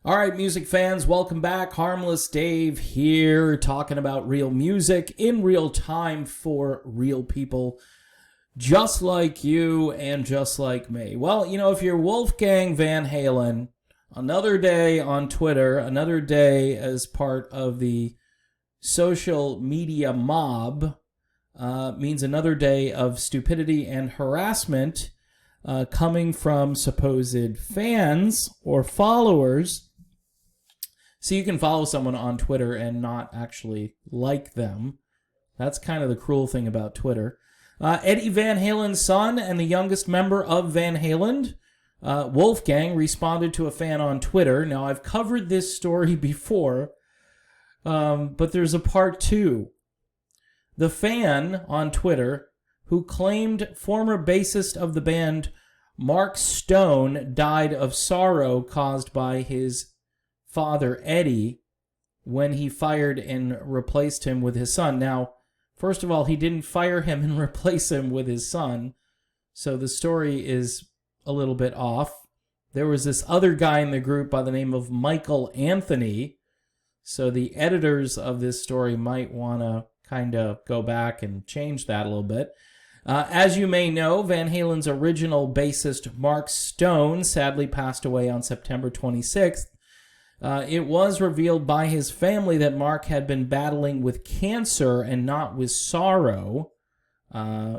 All right, music fans, welcome back. Harmless Dave here, talking about real music in real time for real people just like you and just like me. Well, you know, if you're Wolfgang Van Halen, another day on Twitter, another day as part of the social media mob means another day of stupidity and harassment coming from supposed fans or followers. So you can follow someone on Twitter and not actually like them. That's kind of the cruel thing about Twitter. Eddie Van Halen's son and the youngest member of Van Halen, Wolfgang, responded to a fan on Twitter. Now, I've covered this story before, but there's a part two. The fan on Twitter, who claimed former bassist of the band Mark Stone died of sorrow caused by his father, Eddie, when he fired and replaced him with his son. Now, first of all, he didn't fire him and replace him with his son, so the story is a little bit off. There was this other guy in the group by the name of Michael Anthony, so the editors of this story might want to kind of go back and change that a little bit. As you may know, Van Halen's original bassist, Mark Stone, sadly passed away on September 26th. It was revealed by his family that Mark had been battling with cancer and not with sorrow.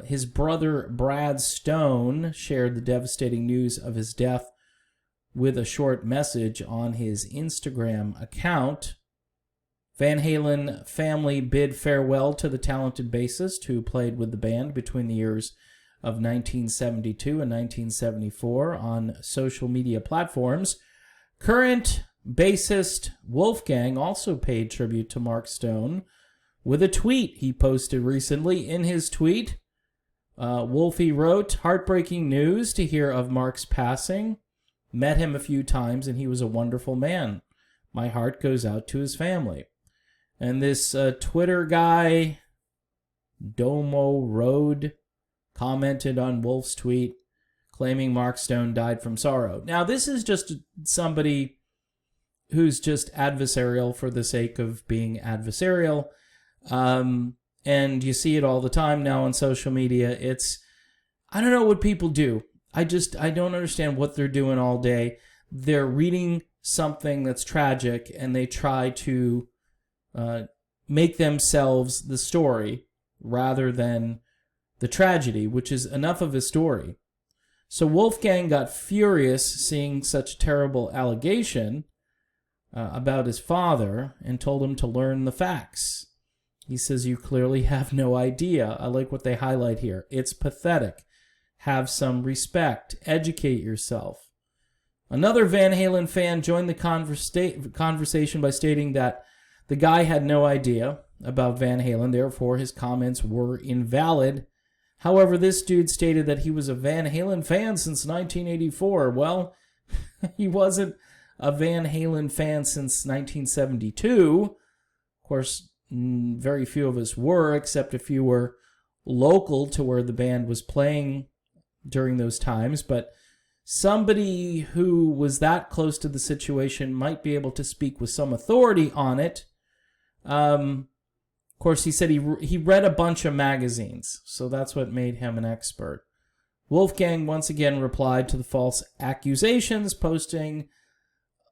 His brother, Brad Stone, shared the devastating news of his death with a short message on his Instagram account. Van Halen family bid farewell to the talented bassist who played with the band between the years of 1972 and 1974 on social media platforms. Current bassist Wolfgang also paid tribute to Mark Stone with a tweet he posted recently. In his tweet, Wolfie wrote, "Heartbreaking news to hear of Mark's passing. Met him a few times and he was a wonderful man. My heart goes out to his family." And this Twitter guy, Domo Road, commented on Wolf's tweet claiming Mark Stone died from sorrow. Now, this is just somebody who's just adversarial for the sake of being adversarial. And you see it all the time now on social media. I don't know what people do. I don't understand what they're doing all day. They're reading something that's tragic and they try to make themselves the story rather than the tragedy, which is enough of a story. So Wolfgang got furious seeing such terrible allegation about his father and told him to learn the facts. He says, "You clearly have no idea." I like what they highlight here. "It's pathetic. Have some respect. Educate yourself." Another Van Halen fan joined the conversation by stating that the guy had no idea about Van Halen, therefore his comments were invalid. However, this dude stated that he was a Van Halen fan since 1984. Well, he wasn't a Van Halen fan since 1972. Of course, very few of us were, except if you were local to where the band was playing during those times. But somebody who was that close to the situation might be able to speak with some authority on it. Of course, he said he read a bunch of magazines, so that's what made him an expert. Wolfgang once again replied to the false accusations, posting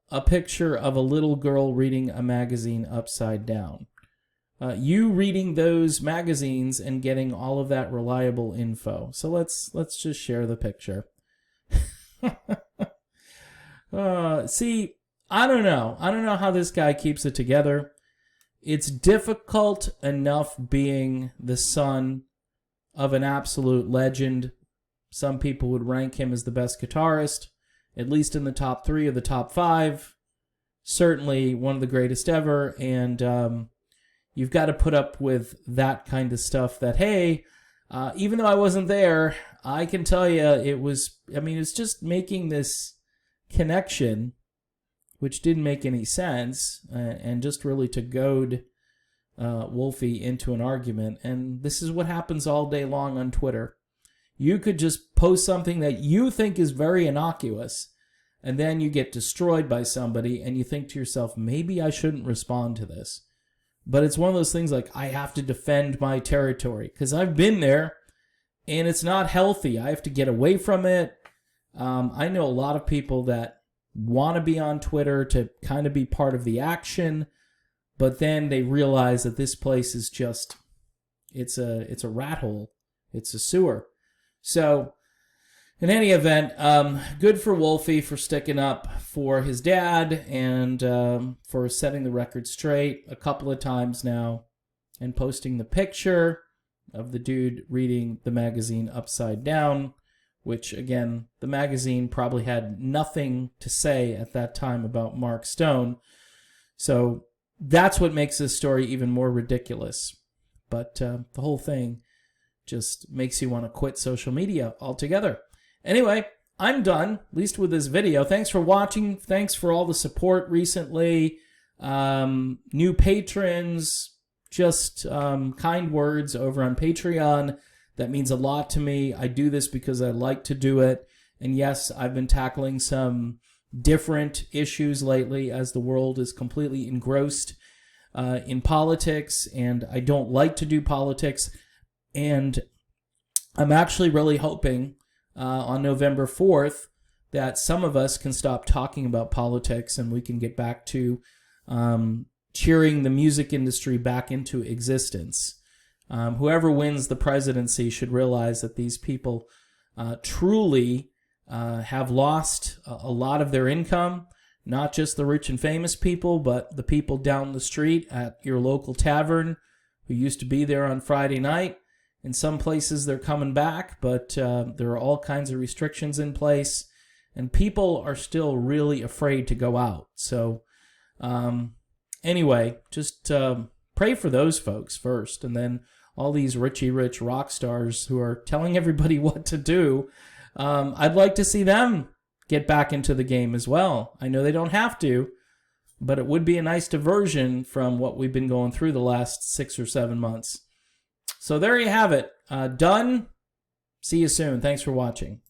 a picture of a little girl reading a magazine upside down. You reading those magazines and getting all of that reliable info. So let's just share the picture. See, I don't know. I don't know how this guy keeps it together. It's difficult enough being the son of an absolute legend. Some people would rank him as the best guitarist, at least in the top 3 of the top 5. Certainly one of the greatest ever. And you've got to put up with that kind of stuff that, hey, even though I wasn't there, I can tell you it's just making this connection, which didn't make any sense, and just really to goad Wolfie into an argument. And this is what happens all day long on Twitter. You could just post something that you think is very innocuous, and then you get destroyed by somebody, and you think to yourself, maybe I shouldn't respond to this. But it's one of those things like, I have to defend my territory, because I've been there, and it's not healthy. I have to get away from it. I know a lot of people that want to be on Twitter to kind of be part of the action, but then they realize that this place is just, it's a rat hole. It's a sewer. So, in any event, good for Wolfie for sticking up for his dad and for setting the record straight a couple of times now and posting the picture of the dude reading the magazine upside down, which, again, the magazine probably had nothing to say at that time about Mark Stone. So that's what makes this story even more ridiculous. But the whole thing just makes you want to quit social media altogether. Anyway, I'm done, at least with this video. Thanks for watching. Thanks for all the support recently. New patrons, just kind words over on Patreon. That means a lot to me. I do this because I like to do it. And yes, I've been tackling some different issues lately as the world is completely engrossed in politics, and I don't like to do politics. And I'm actually really hoping on November 4th that some of us can stop talking about politics and we can get back to cheering the music industry back into existence. Whoever wins the presidency should realize that these people truly have lost a lot of their income, not just the rich and famous people, but the people down the street at your local tavern who used to be there on Friday night. In some places, they're coming back, but there are all kinds of restrictions in place, and people are still really afraid to go out. So anyway, just pray for those folks first, and then all these rich rock stars who are telling everybody what to do, I'd like to see them get back into the game as well. I know they don't have to, but it would be a nice diversion from what we've been going through the last 6 or 7 months. So there you have it. Done. See you soon. Thanks for watching.